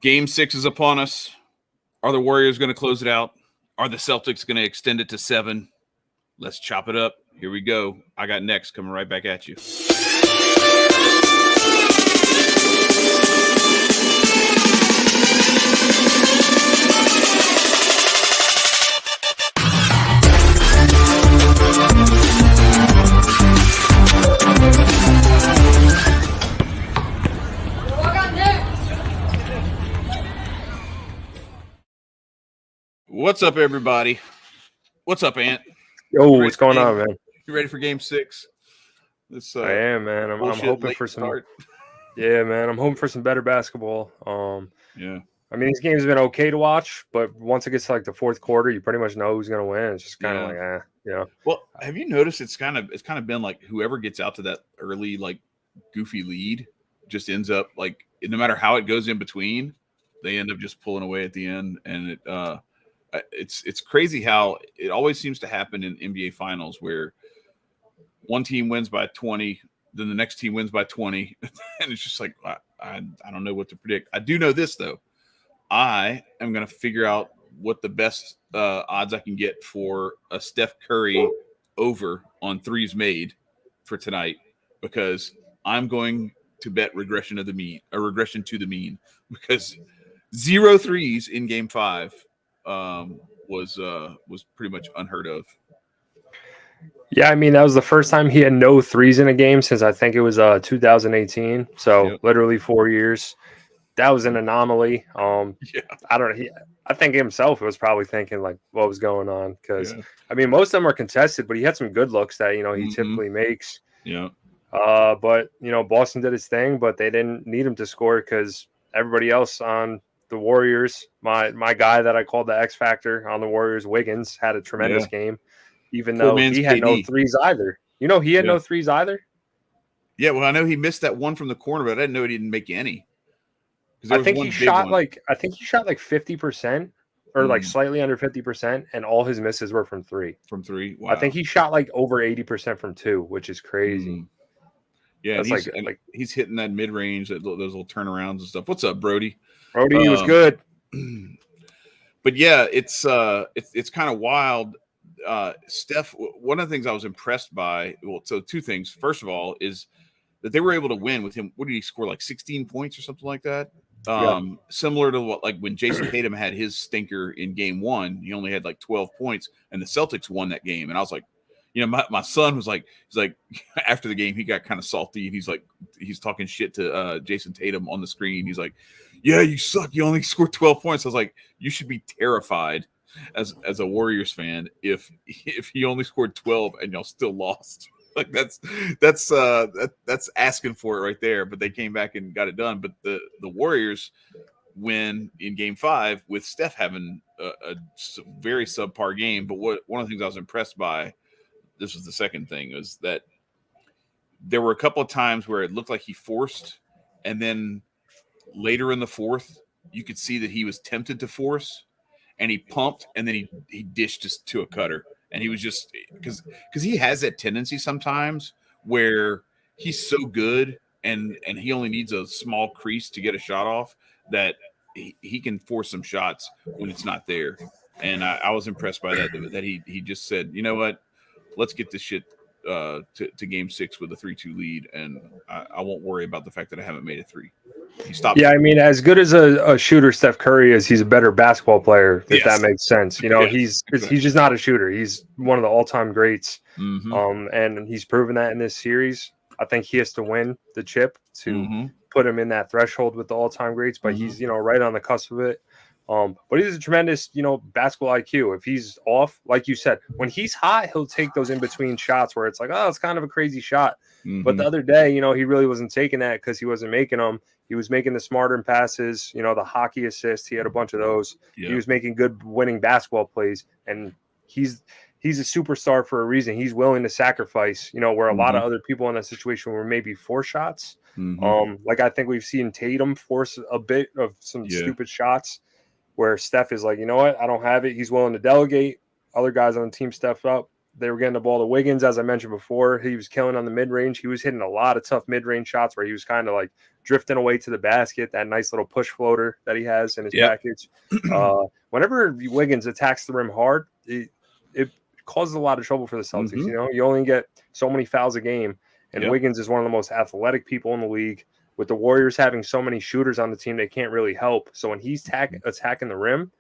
Game 6 is upon us. Are the Warriors going to close it out? Are the Celtics going to extend it to 7? Let's chop it up. Here we go. I got next coming right back at you. What's up, everybody? What's up, Ant? Yo, what's going on, man? You ready for Game 6? I am, man. I'm hoping for some. Yeah, man. I'm hoping for some better basketball. Yeah. I mean, this game's been okay to watch, but once it gets to like the fourth quarter, you pretty much know who's going to win. It's just kind of Well, have you noticed it's kind of been like whoever gets out to that early like goofy lead just ends up like no matter how it goes in between, they end up just pulling away at the end, and it's crazy how it always seems to happen in NBA finals where one team wins by 20, then the next team wins by 20, and it's just like I don't know what to predict. I do know this though. I am going to figure out what the best odds I can get for a Steph Curry over on threes made for tonight, because I'm going to bet regression to the mean, because 0 threes in Game 5 was pretty much unheard of. Yeah, I mean, that was the first time he had no threes in a game since I think it was 2018. So literally 4 years. That was an anomaly. I don't know. I think himself was probably thinking like what was going on, because I mean, most of them are contested, but he had some good looks that he typically makes. Yeah. But Boston did his thing, but they didn't need him to score because everybody else on the Warriors, my guy that I called the X Factor on the Warriors, Wiggins, had a tremendous game, even though he had no threes either. He had no threes either. Yeah, well, I know he missed that one from the corner, but I didn't know he didn't make any. I think he shot like 50% or like slightly under 50%, and all his misses were from three. Wow. I think he shot like over 80% from 2, which is crazy. Yeah, and he's hitting that mid range, those little turnarounds and stuff. What's up, Brody? Brody was good. But yeah, it's kind of wild. Steph, one of the things I was impressed by, so two things. First of all, is that they were able to win with him. What did he score, like 16 points or something like that? Similar to what, like when Jason Tatum had his stinker in Game 1, he only had like 12 points, and the Celtics won that game. And I was like, my son was like, he's like, after the game, he got kind of salty, and he's talking shit to Jason Tatum on the screen. He's like, yeah, you suck. You only scored 12 points. I was like, you should be terrified as a Warriors fan if he only scored 12 and y'all still lost. Like that's asking for it right there. But they came back and got it done. But the Warriors win in Game 5 with Steph having a very subpar game. But one of the things I was impressed by, this was the second thing, was that there were a couple of times where it looked like he forced, and then later in the fourth, you could see that he was tempted to force, and he pumped, and then he dished just to a cutter. And he was just because he has that tendency sometimes where he's so good and he only needs a small crease to get a shot off that he can force some shots when it's not there. And I was impressed by that he just said, you know what, let's get this shit to Game 6 with a 3-2 lead, and I won't worry about the fact that I haven't made a 3. He stopped. Yeah, I mean, as good as a shooter Steph Curry is, he's a better basketball player, if that makes sense. He's just not a shooter. He's one of the all-time greats. And he's proven that in this series. I think he has to win the chip to put him in that threshold with the all-time greats, but he's, right on the cusp of it. But he's a tremendous, basketball IQ. If he's off, like you said, when he's hot, he'll take those in-between shots where it's like, oh, it's kind of a crazy shot. But the other day, he really wasn't taking that because he wasn't making them. He was making the smarter passes, the hockey assist. He had a bunch of those. Yeah. He was making good winning basketball plays. And he's a superstar for a reason. He's willing to sacrifice, where a lot of other people in that situation were maybe 4 shots. Like I think we've seen Tatum force a bit of some stupid shots where Steph is like, you know what, I don't have it. He's willing to delegate. Other guys on the team step up. They were getting the ball to Wiggins, as I mentioned before. He was killing on the mid-range. He was hitting a lot of tough mid-range shots where he was kind of like drifting away to the basket, that nice little push floater that he has in his package. Whenever Wiggins attacks the rim hard, it causes a lot of trouble for the Celtics. You know, you only get so many fouls a game, and Wiggins is one of the most athletic people in the league. With the Warriors having so many shooters on the team, they can't really help. So when he's attacking the rim,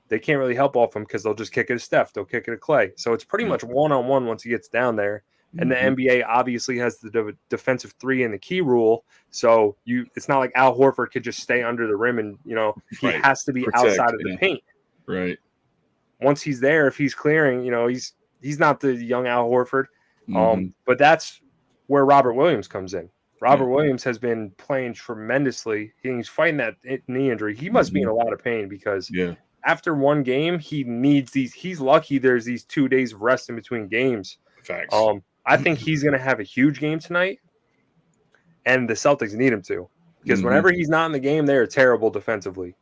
they can't really help off him because they'll just kick it to Steph. They'll kick it to Clay. So it's pretty much one-on-one once he gets down there. And the NBA obviously has the defensive three and the key rule. So it's not like Al Horford could just stay under the rim and, you know, he has to be outside of the paint. Right. Once he's there, if he's clearing, you know, he's not the young Al Horford. But that's where Robert Williams comes in. Robert Williams has been playing tremendously. He's fighting that knee injury. He must be in a lot of pain because after one game, he needs these. He's lucky there's these 2 days of rest in between games. Facts. I think he's going to have a huge game tonight, and the Celtics need him to because whenever he's not in the game, they are terrible defensively.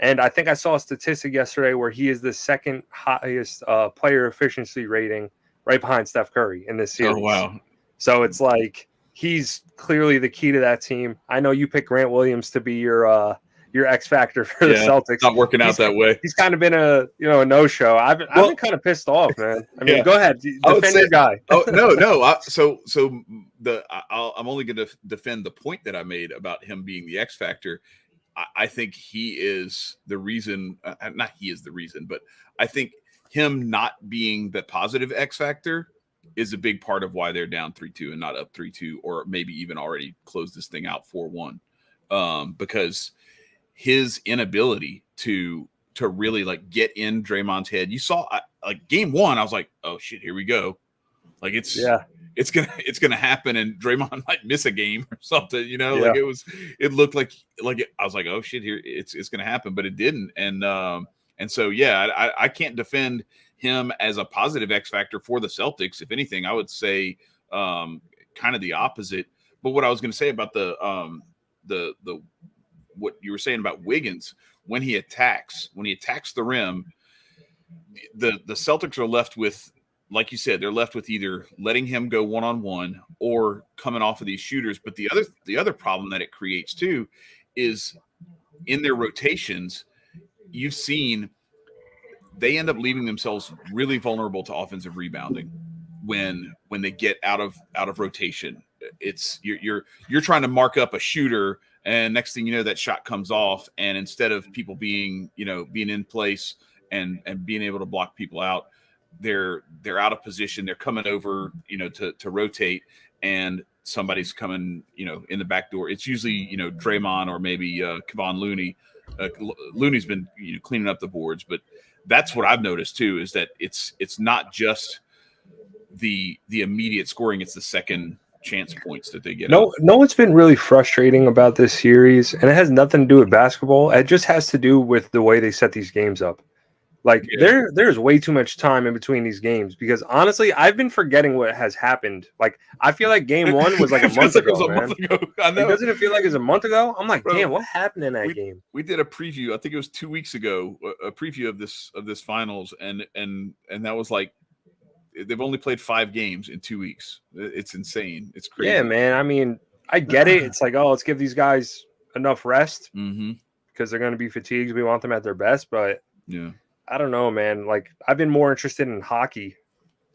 And I think I saw a statistic yesterday where he is the second highest player efficiency rating right behind Steph Curry in this series. Oh, wow. So it's like he's clearly the key to that team. I know you picked Grant Williams to be your X factor for the Celtics. It's not working out that way. He's kind of been a no show. I've been kind of pissed off, man. I mean, go ahead, defend your guy. No. I'm only going to defend the point that I made about him being the X factor. I think he is the reason. Not he is the reason, but I think him not being the positive X factor is a big part of why they're down 3-2 and not up 3-2, or maybe even already closed this thing out 4-1. Because his inability to really like get in Draymond's head. You saw like game one, I was like, oh shit, here we go. Like it's gonna happen, and Draymond might miss a game or something, you know. Like it looked like I was like, oh shit, here it's gonna happen, but it didn't. And so I can't defend him as a positive X factor for the Celtics. If anything, I would say kind of the opposite. But what I was gonna say about the what you were saying about Wiggins, when he attacks the rim, the Celtics are left with, like you said, they're left with either letting him go one-on-one or coming off of these shooters. But the other problem that it creates too is in their rotations, you've seen they end up leaving themselves really vulnerable to offensive rebounding when they get out of rotation. It's you're trying to mark up a shooter, and next thing you know, that shot comes off, and instead of people being in place and being able to block people out, they're out of position. They're coming over, to rotate, and somebody's coming, in the back door. It's usually, Draymond or maybe Kevon Looney. Looney's been cleaning up the boards, but that's what I've noticed too, is that it's not just the immediate scoring; it's the second chance points that they get. No, it's been really frustrating about this series, and it has nothing to do with basketball. It just has to do with the way they set these games up. Like there's way too much time in between these games, because honestly, I've been forgetting what has happened. Like I feel like game one was like a month ago, man. I know. Doesn't it feel like it's a month ago? I'm like, damn, what happened in that game? We did a preview. I think it was 2 weeks ago, a preview of this finals, and that was like, they've only played 5 games in 2 weeks. It's insane. It's crazy. Yeah, man. I mean, I get it. It's like, oh, let's give these guys enough rest because they're going to be fatigued. We want them at their best, but I don't know, man. Like, I've been more interested in hockey,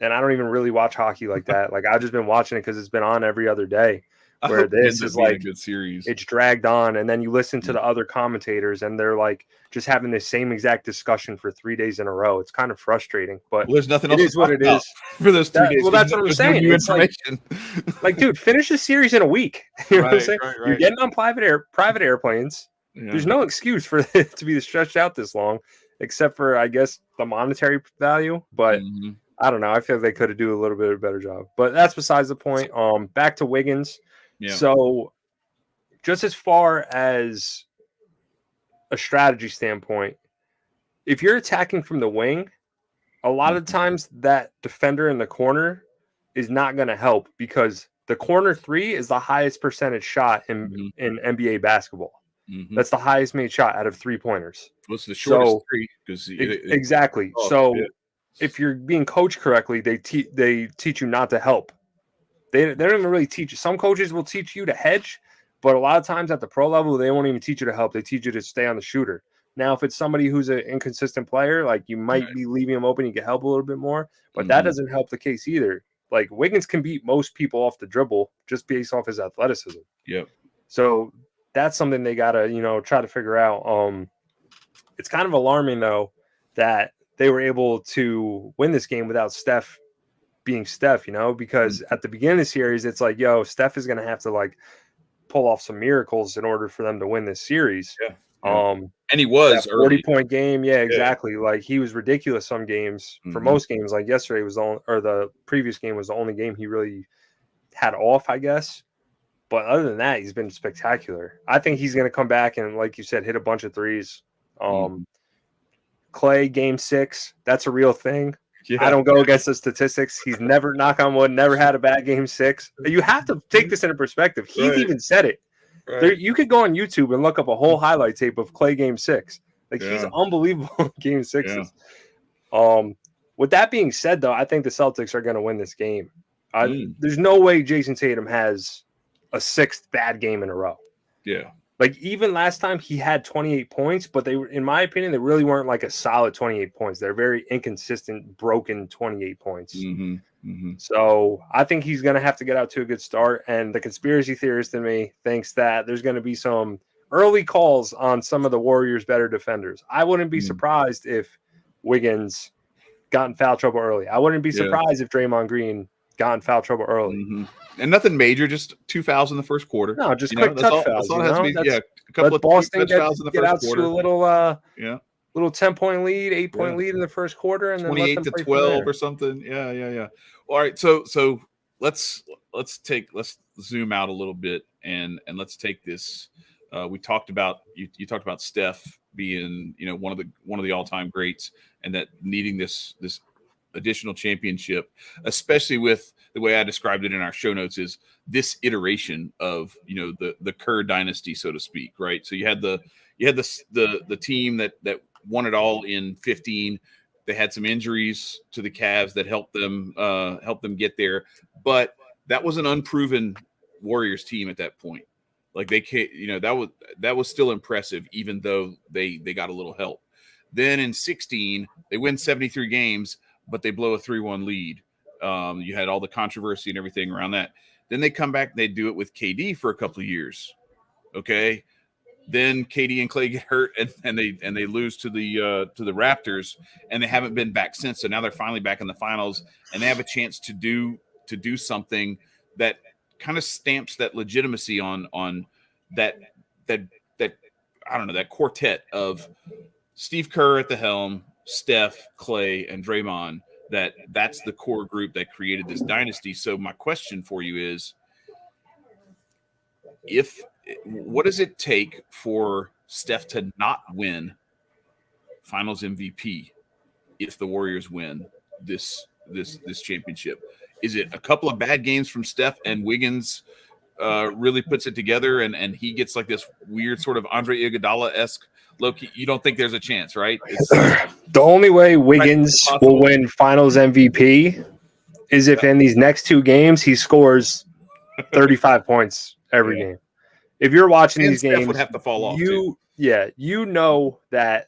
and I don't even really watch hockey like that. Like, I've just been watching it because it's been on every other day. Where this is like a good series. It's dragged on, and then you listen to the other commentators, and they're like just having the same exact discussion for 3 days in a row. It's kind of frustrating, but there's nothing else. It is what it is for those 3 days. Well, that's what I'm saying. It's like, dude, finish the series in a week. You know what I'm saying? Right. You're getting on private airplanes. Yeah. There's no excuse for it to be stretched out this long, except for, I guess, the monetary value. But I don't know. I feel like they could have do a little bit of a better job. But that's besides the point. Back to Wiggins. Yeah. So just as far as a strategy standpoint, if you're attacking from the wing, a lot of times that defender in the corner is not going to help, because the corner three is the highest percentage shot in NBA basketball. That's the highest made shot out of 3-pointers. What's the shortest three? Exactly. So if you're being coached correctly, they teach you not to help. They don't even really teach you. Some coaches will teach you to hedge, but a lot of times at the pro level, they won't even teach you to help. They teach you to stay on the shooter. Now, if it's somebody who's an inconsistent player, like you might be leaving him open, you can help a little bit more, but that doesn't help the case either. Like Wiggins can beat most people off the dribble just based off his athleticism. Yep. So that's something they gotta, try to figure out. It's kind of alarming though that they were able to win this game without Steph being Steph, because at the beginning of the series, it's like, Steph is gonna have to like pull off some miracles in order for them to win this series. Yeah. And he was 40-point game. Yeah, exactly. Yeah. Like he was ridiculous some games. For most games, like yesterday was the previous game was the only game he really had off, I guess. But other than that, he's been spectacular. I think he's going to come back and, like you said, hit a bunch of threes. Clay, game 6, that's a real thing. Yeah. I don't go against the statistics. He's never, knock on wood, never had a bad game 6. You have to take this into perspective. He's even said it. Right. There, you could go on YouTube and look up a whole highlight tape of Clay game 6. Like he's unbelievable in game 6s. Yeah. With that being said, though, I think the Celtics are going to win this game. There's no way Jason Tatum has a 6th bad game in a row. Yeah. Like even last time he had 28 points, but they were, in my opinion, they really weren't like a solid 28 points. They're very inconsistent, broken 28 points. So I think he's going to have to get out to a good start. And the conspiracy theorist in me thinks that there's going to be some early calls on some of the Warriors' better defenders. I wouldn't be surprised if Wiggins got in foul trouble early. I wouldn't be surprised if Draymond Green got in foul trouble early. And nothing major, just 2 fouls in the first quarter. No, just quick touch fouls. That's all it has to be. A couple of Boston fouls in the first quarter. To a little 10-point lead, 8-point lead in the first quarter, and then 28-12 or something. Yeah. All right, so let's zoom out a little bit and let's take this. We talked about you talked about Steph being one of the all-time greats, and that needing this additional championship, especially with the way I described it in our show notes, is this iteration of the Kerr Dynasty, so to speak, right? So you had the team that won it all in 15. They had some injuries to the Cavs that helped them get there, but that was an unproven Warriors team at that point. Like they can't, that was still impressive, even though they got a little help. Then in 16, they win 73 games, but they blow a 3-1 lead. You had all the controversy and everything around that. Then they come back and they do it with KD for a couple of years. Okay. Then KD and Clay get hurt and they lose to the Raptors, and they haven't been back since. So now they're finally back in the finals, and they have a chance to do something that kind of stamps that legitimacy on that I don't know, that quartet of Steve Kerr at the helm, Steph, Clay, and Draymond. That's the core group that created this dynasty. So my question for you is, what does it take for Steph to not win Finals MVP if the Warriors win this championship? Is it a couple of bad games from Steph and Wiggins really puts it together and he gets like this weird sort of Andre Iguodala-esque look? You don't think there's a chance, right? The only way Wiggins will win Finals MVP is if in these next 2 games he scores 35 points every game. If you're watching these games, would have to fall off. You know that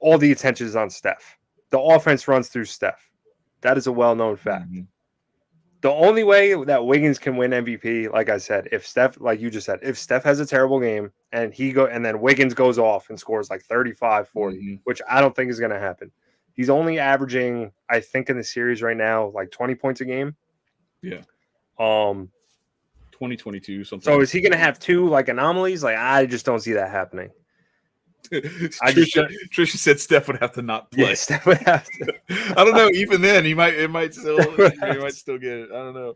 all the attention is on Steph. The offense runs through Steph. That is a well-known fact. The only way that Wiggins can win MVP, like I said, if Steph, like you just said, if Steph has a terrible game and then Wiggins goes off and scores like 35, 40, which I don't think is going to happen. He's only averaging, I think in the series right now, like 20 points a game. Yeah. 2022 something. So is he going to have 2 like anomalies? Like I just don't see that happening. Trisha said Steph would have to not play. Yeah, Steph would have to. I don't know. Even then, he might still get it. I don't know.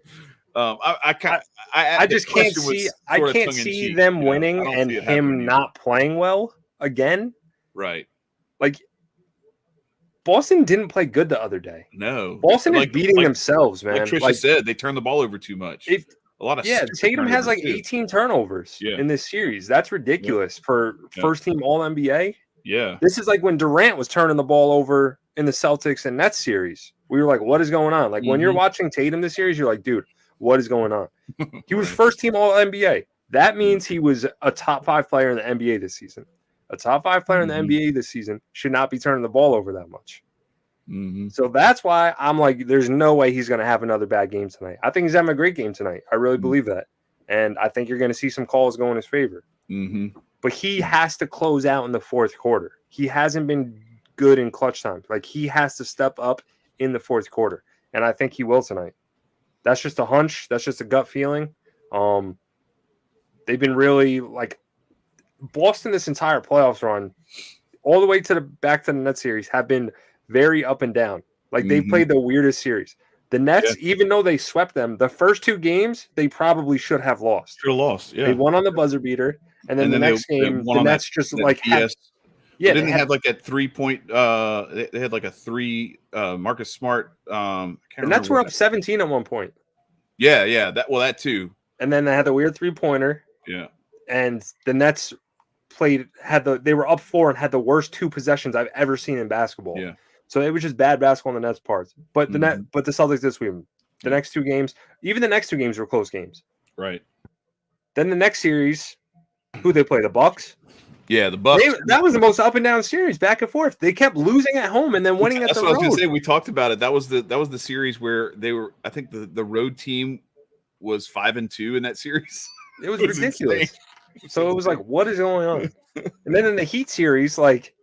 I just can't see. I can't see them winning and him not playing well again. Right. Like Boston didn't play good the other day. No, Boston is beating themselves, man. Like Trisha said, they turn the ball over too much. Tatum has like 18 turnovers in this series. That's ridiculous for first team All NBA. Yeah. This is like when Durant was turning the ball over in the Celtics and Nets series, we were like, what is going on? Like when you're watching Tatum this series, you're like, dude, what is going on? He was first team All NBA. That means he was a top 5 player in the NBA this season. A top 5 player in the NBA this season should not be turning the ball over that much. So that's why I'm like, there's no way he's going to have another bad game tonight. I think he's having a great game tonight. I really believe that. And I think you're going to see some calls go in his favor. But he has to close out in the fourth quarter. He hasn't been good in clutch time. Like, he has to step up in the fourth quarter. And I think he will tonight. That's just a hunch. That's just a gut feeling. They've been really, like, Boston this entire playoffs run, all the way to back to the Nets series, have been very up and down. Like, they've played the weirdest series. The Nets, even though they swept them, the first 2 games, they probably should have lost. Should have lost, yeah. They won on the buzzer beater, and then the next game, the Nets just like had... Yeah, didn't they have like that 3-point? They had like a 3. Marcus Smart. The Nets were up 17 at one point. Yeah. That too. And then they had the weird 3-pointer. Yeah. And the Nets they were up 4 and had the worst 2 possessions I've ever seen in basketball. Yeah. So it was just bad basketball on the Nets' parts. But the Celtics this week, the next 2 games, even the next 2 games were close games. Right. Then the next series, who they play? The Bucks. Yeah, the Bucks. That was the most up and down series, back and forth. They kept losing at home and then winning at the road. That's what I was going to say. We talked about it. That was the series where they were. I think the road team was 5-2 in that series. It was ridiculous. So it was like, what is going on? And then in the Heat series, like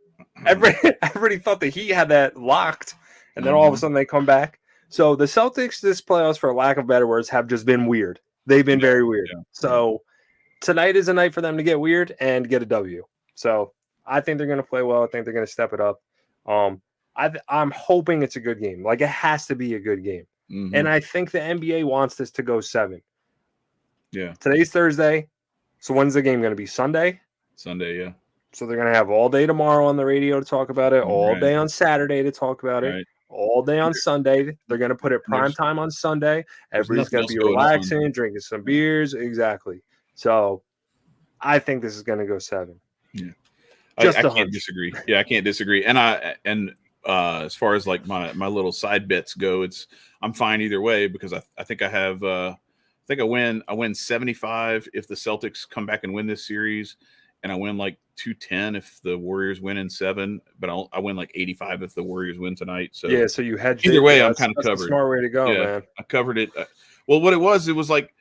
everybody thought the Heat had that locked, and then all of a sudden they come back. So the Celtics this playoffs, for lack of better words, have just been weird. They've been very weird. Yeah. So tonight is a night for them to get weird and get a W. So I think they're going to play well. I think they're going to step it up. I'm hoping it's a good game. Like, it has to be a good game. And I think the NBA wants this to go 7. Yeah. Today's Thursday. So when's the game going to be? Sunday? Sunday, yeah. So they're going to have all day tomorrow on the radio to talk about it, all day on Saturday to talk about it, all day on Sunday. They're going to put it prime time on Sunday. Everybody's going to be relaxing, drinking some beers. Exactly. So I think this is going to go 7. Yeah. I can't disagree. Yeah, I can't disagree. And as far as like my little side bets go, I'm fine either way, because I think I have I win 75 if the Celtics come back and win this series, and I win like 210 if the Warriors win in 7, but I win like 85 if the Warriors win tonight. So yeah, so you hedged either way. I'm kind of covered. A smart way to go, man. I covered it. Well, what it was like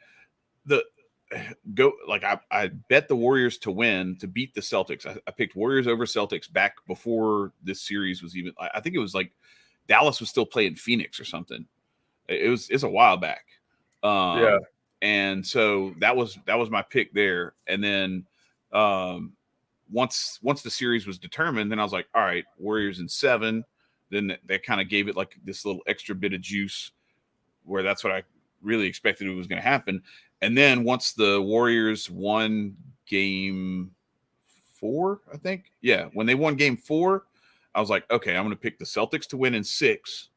I bet the Warriors to win, to beat the Celtics. I picked Warriors over Celtics back before this series was even. I think it was like Dallas was still playing Phoenix or something. It's a while back. Yeah. And so that was my pick there. And then once the series was determined, then I was like, all right, Warriors in 7. Then that kind of gave it like this little extra bit of juice, where that's what I really expected it was going to happen. And then once the Warriors won game 4, I think, when they won game 4, I was like, okay, I'm going to pick the Celtics to win in 6.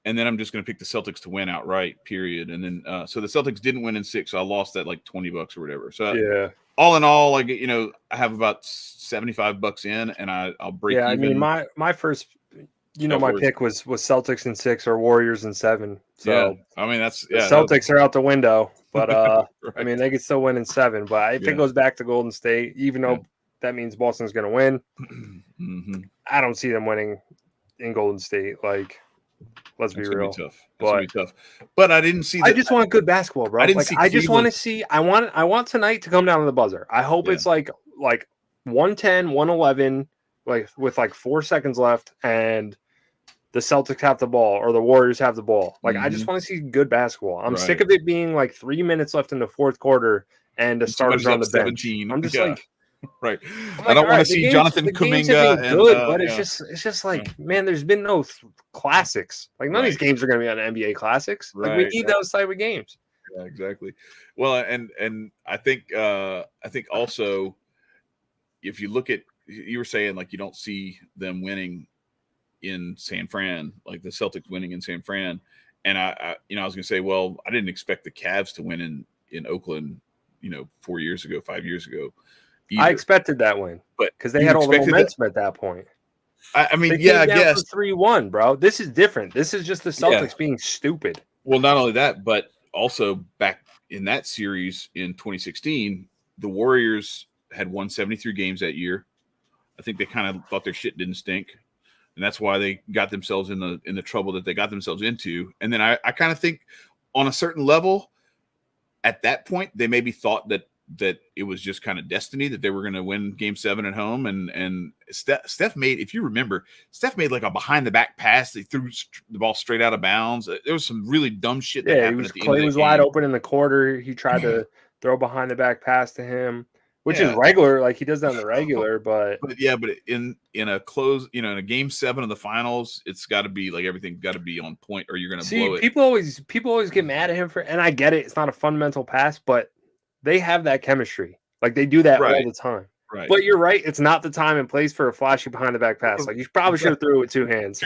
And then I'm just going to pick the Celtics to win outright, period. And then, so the Celtics didn't win in 6. So I lost that like $20 or whatever. So all in all, like, I have about $75 in, and I'll break even. I mean, my first, my pick was Celtics in 6 or Warriors in 7. So I mean, that's the Celtics are out the window, but right. I mean, they could still win in 7. But if it goes back to Golden State, even though that means Boston's going to win, I don't see them winning in Golden State. Like, let's be real. That's gonna be tough. But I didn't see. I just want good basketball, bro. I just want to see. I want tonight to come down to the buzzer. I hope it's like 110, 111, like with like 4 seconds left, and the Celtics have the ball or the Warriors have the ball. Like, I just want to see good basketball. I'm sick of it being like 3 minutes left in the fourth quarter and the starters on the bench. 17. I'm just like. Right. I don't want to see Jonathan Kuminga. Good, but it's just like, man, there's been no classics. Like, none of these games are going to be on NBA classics. Like, we need those type of games. Yeah, exactly. Well, and I think also, if you look at, you were saying like you don't see them winning in San Fran, like the Celtics winning in San Fran, and I was going to say, well, I didn't expect the Cavs to win in Oakland, 5 years ago. Either. I expected that win, but because they had all the momentum at that point. I mean, They yeah, I came down guess. from 3-1, bro. This is different. This is just the Celtics being stupid. Well, not only that, but also back in that series in 2016, the Warriors had won 73 games that year. I think they kind of thought their shit didn't stink, and that's why they got themselves in the trouble that they got themselves into. And then I kind of think on a certain level, at that point, they maybe thought that it was just kind of destiny that they were going to win Game 7 at home. And Steph made, if you remember, Steph made like a behind the back pass. They threw the ball straight out of bounds. There was some really dumb shit that happened at the end of the game. Clay was wide open in the quarter. He tried to throw behind the back pass to him, which is regular. Like he does that on the regular, but in a close, in a Game 7 of the finals, it's got to be like everything got to be on point, or you're going to blow it. People always get mad at him and I get it. It's not a fundamental pass, but they have that chemistry. Like they do that all the time. Right. But you're right. It's not the time and place for a flashy behind the back pass. Like you probably should have threw it with 2 hands.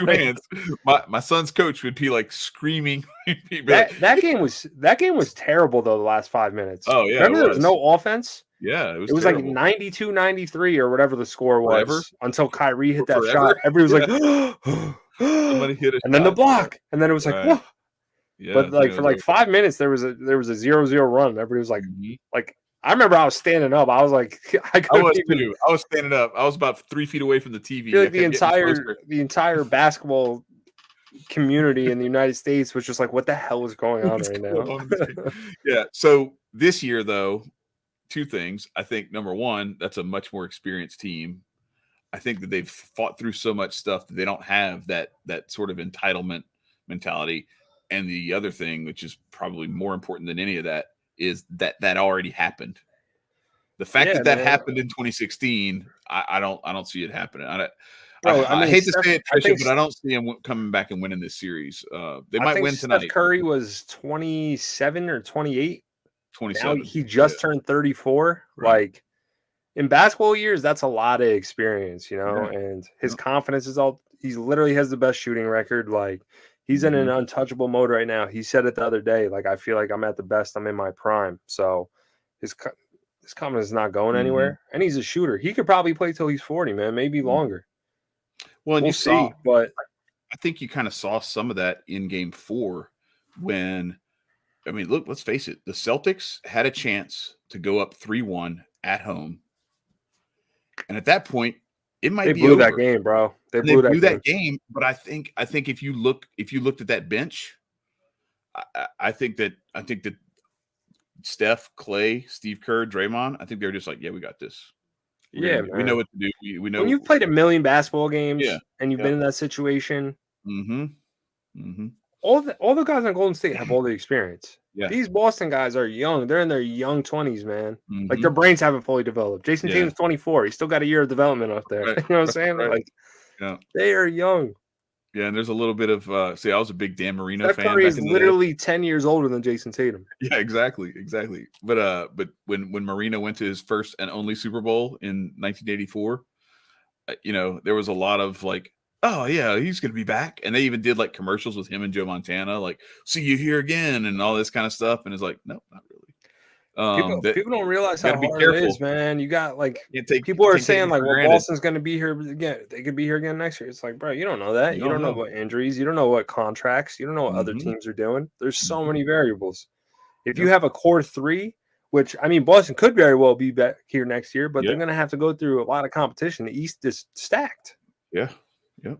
My son's coach would be like screaming. That game was terrible though. The last 5 minutes. Oh yeah. Remember there was no offense. Yeah, it was like 92-93 or whatever the score was until Kyrie hit that shot. Everybody was like, somebody hit it, and then the block, and then it was like, whoa. Yeah, but like for like 5 minutes, there was a 0-0 run. Everybody was like, like I remember I was standing up. I was like, I was standing up. I was about 3 feet away from the TV. I feel like the entire basketball community in the United States was just like, what the hell is going on right now? Yeah. So this year, though, 2 things. I think number one, that's a much more experienced team. I think that they've fought through so much stuff that they don't have that sort of entitlement mentality. And the other thing, which is probably more important than any of that, is that already happened. The fact that happened in 2016, I don't see it happening. I hate to say it, Trisha, but I don't see him coming back and winning this series. They might win tonight. Steph Curry was 27 or 28. 27. Now he just turned 34. Right. Like in basketball years, that's a lot of experience, and his confidence is he literally has the best shooting record. Like he's in an untouchable mode right now. He said it the other day, like, I feel like I'm at the best. I'm in my prime. So his confidence is not going anywhere. And he's a shooter. He could probably play till he's 40, man, maybe longer. Well, we'll see. But I think you kind of saw some of that in Game 4 when, I mean, look, let's face it. The Celtics had a chance to go up 3-1 at home. And at that point, it might be over. They blew that game, bro. They blew that game. But I think if you looked at that bench, I think that Steph, Clay, Steve Kerr, Draymond, I think they're just like, yeah, we got this. We know what to do. We know when you've played a million basketball games and you've been in that situation. All the guys on Golden State have all the experience. Yeah. These Boston guys are young. They're in their young 20s, man. Like their brains haven't fully developed. Jason Tatum's 24. He's still got a year of development up there. Right. You know what I'm saying? Right. Like they are young. Yeah, and there's a little bit of I was a big Dan Marino Steph fan. Curry is literally 10 years older than Jason Tatum. Yeah, exactly. But when Marino went to his first and only Super Bowl in 1984, there was a lot of like, oh yeah, he's gonna be back. And they even did like commercials with him and Joe Montana, like, see you here again, and all this kind of stuff. And it's like, no, not really. People don't realize how hard it is, man. You got like people are saying like, well, Boston's going to be here again. They could be here again next year. It's like, bro, you don't know that. You don't know what injuries. You don't know what contracts. You don't know what other teams are doing. There's so many variables. If you have a core 3, which I mean, Boston could very well be back here next year, but they're going to have to go through a lot of competition. The East is stacked. Yeah. Yep.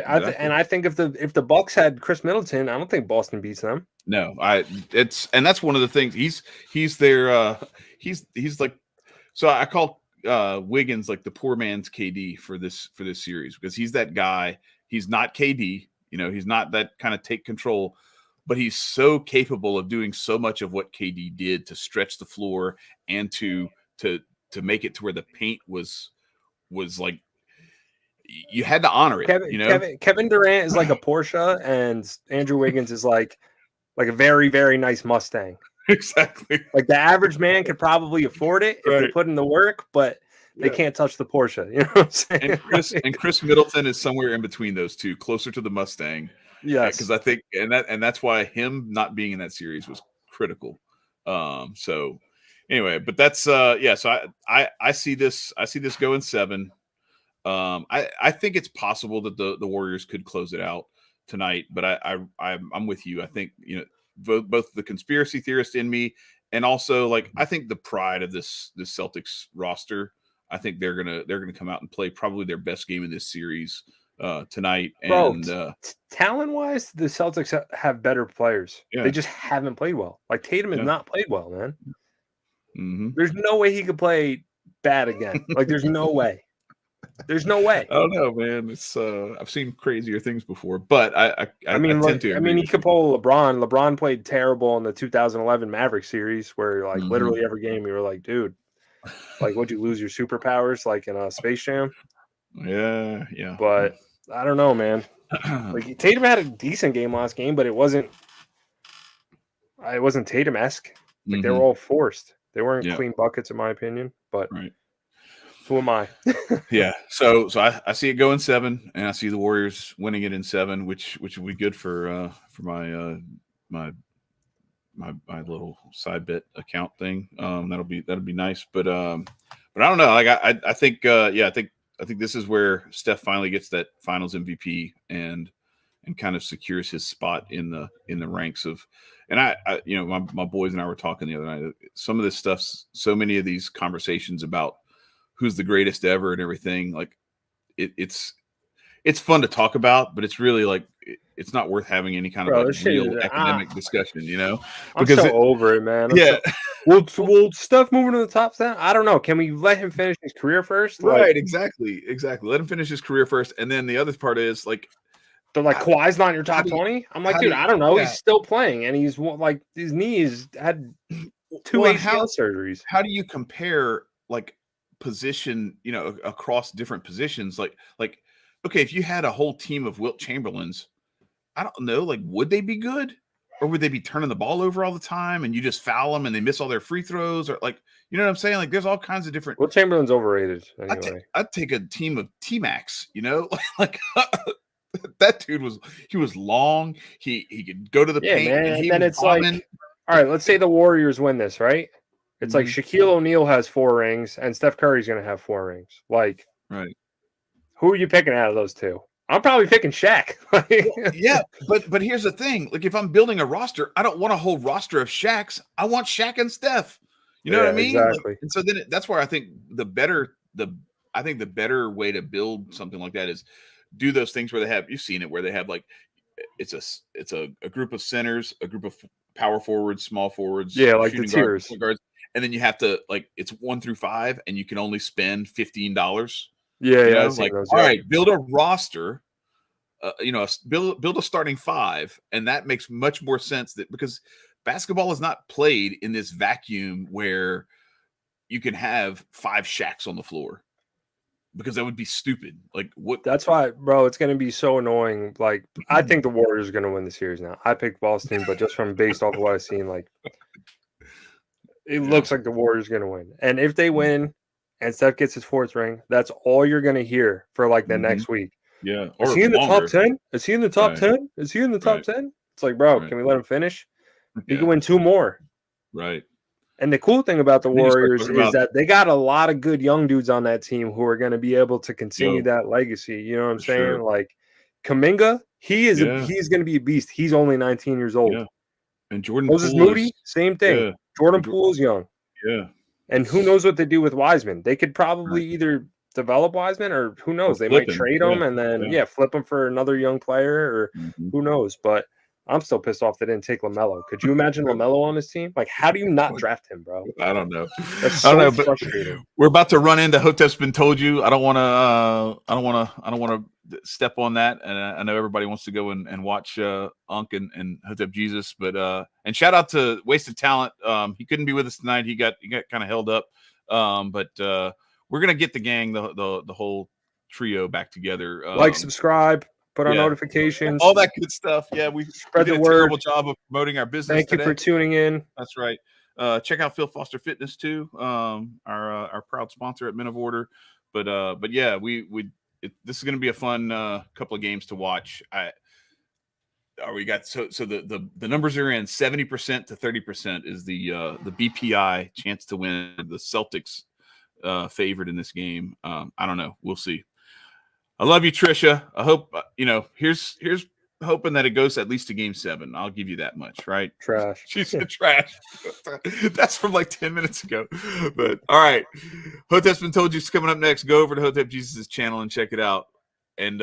And I think if the Bucks had Chris Middleton, I don't think Boston beats them. No, that's one of the things. He's their he's like, so I call Wiggins like the poor man's KD for this series, because he's that guy. He's not KD, he's not that kind of take control, but he's so capable of doing so much of what KD did to stretch the floor and to make it to where the paint was like, you had to honor it. Kevin Durant is like a Porsche, and Andrew Wiggins is like a very, very nice Mustang. Exactly. Like the average man could probably afford it if they put in the work, but they can't touch the Porsche. You know what I'm saying? And Chris Middleton is somewhere in between those two, closer to the Mustang. Yes, because I think and that's why him not being in that series was critical. So anyway, but that's So I see this going 7. I think it's possible that the Warriors could close it out tonight, but I'm with you. I think, both the conspiracy theorist in me and also, like, I think the pride of this Celtics roster, I think they're gonna come out and play probably their best game in this series tonight. And talent wise, the Celtics have better players. Yeah. They just haven't played well. Like Tatum has not played well, man. Mm-hmm. There's no way he could play bad again. Like, there's no way. There's no way. I don't know, man. It's I've seen crazier things before, but I mean, tend to. I mean, he could pull LeBron. LeBron played terrible in the 2011 Mavericks series, where like literally every game you were like, dude, like, would you lose your superpowers like in a Space Jam? Yeah. But I don't know, man. Like, Tatum had a decent game last game, but it wasn't Tatum-esque. Like, they were all forced. They weren't clean buckets, in my opinion. But who am I? Yeah. So I see it going 7, and I see the Warriors winning it in 7, which would be good for my my little side bet account thing. That'll be nice. But I don't know. Like, I think I think this is where Steph finally gets that Finals MVP and kind of secures his spot in the ranks of. And I my boys and I were talking the other night. Some of this stuff, so many of these conversations about who's the greatest ever and everything, like it's fun to talk about, but it's really like it's not worth having any kind of like real academic discussion, Because I'm so over it, man. Will Steph move into the top 10? I don't know. Can we let him finish his career first? Right, exactly. Let him finish his career first, and then the other part is like, they're like, Kawhi's not in your top 20. I'm like, dude, I don't know. He's still playing, and he's like, his knees had 2 ACL surgeries. How do you compare like position, across different positions? Like, okay, if you had a whole team of Wilt Chamberlains, I don't know, like, would they be good, or would they be turning the ball over all the time and you just foul them and they miss all their free throws, or like, you know what I'm saying? Like, there's all kinds of different. Wilt Chamberlain's overrated. Anyway, I'd take a team of T-Max, like. That dude was long. He could go to the paint, man. And then it's like, all right, let's say the Warriors win this, right? It's like Shaquille O'Neal has 4 rings and Steph Curry's going to have 4 rings. Like, right? Who are you picking out of those two? I'm probably picking Shaq. Yeah, but here's the thing: like, if I'm building a roster, I don't want a whole roster of Shaqs. I want Shaq and Steph. You know what I mean? Exactly. Like, and so then that's where I think the better way to build something like that is do those things where they have, you've seen it, where they have like it's a group of centers, a group of power forwards, small forwards, like the tiers, guards, and then you have to, like, it's 1 through 5, and you can only spend $15. Like, all right, build a roster, build a starting 5, and that makes much more sense because basketball is not played in this vacuum where you can have 5 Shaqs on the floor. Because that would be stupid. Like, what? That's why, bro. It's going to be so annoying. Like, I think the Warriors are going to win the series now. I picked Boston, but just from based off of what I've seen, like, it looks like the Warriors are going to win. And if they win, and Steph gets his 4th ring, that's all you're going to hear for like the next week. Yeah. Is he in the top 10? Is he in the top 10? Is he in the top 10? It's like, bro, can we let him finish? He can win 2 more. Right. And the cool thing about the Warriors is that they got a lot of good young dudes on that team who are going to be able to continue that legacy. You know what I'm saying? Sure. Like Kuminga, he's going to be a beast. He's only 19 years old. Yeah. And Jordan Moses Moody, same thing. Yeah. Jordan Poole's young. Yeah. And who knows what they do with Wiseman? They could probably either develop Wiseman, or who knows? They might trade him and then flip him for another young player, or who knows? But I'm still pissed off they didn't take LaMelo. Could you imagine LaMelo on his team? Like, how do you not draft him, bro? I don't know. That's so frustrating. We're about to run into Hotep's been told you. I don't want to step on that. And I know everybody wants to go and watch Unk and Hotep Jesus, but and shout out to Wasted Talent. He couldn't be with us tonight. He got kind of held up. But we're gonna get the gang, the whole trio back together. Like, subscribe. Put on notifications, all that good stuff. Yeah, we spread the word. Terrible job of promoting our business. Thank you for tuning in. That's right. Check out Phil Foster Fitness too, our proud sponsor at Men of Order. But yeah, this is going to be a fun couple of games to watch. We got so the numbers are in. 70% to 30% is the BPI chance to win. The Celtics favored in this game. I don't know. We'll see. I love you, Trisha. I hope here's hoping that it goes at least to Game 7. I'll give you that much, right? Trash. She said trash. That's from like 10 minutes ago. But all right, Hotep's Been Told You's coming up next. Go over to Hotep Jesus' channel and check it out. And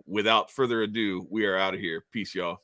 without further ado, we are out of here. Peace, y'all.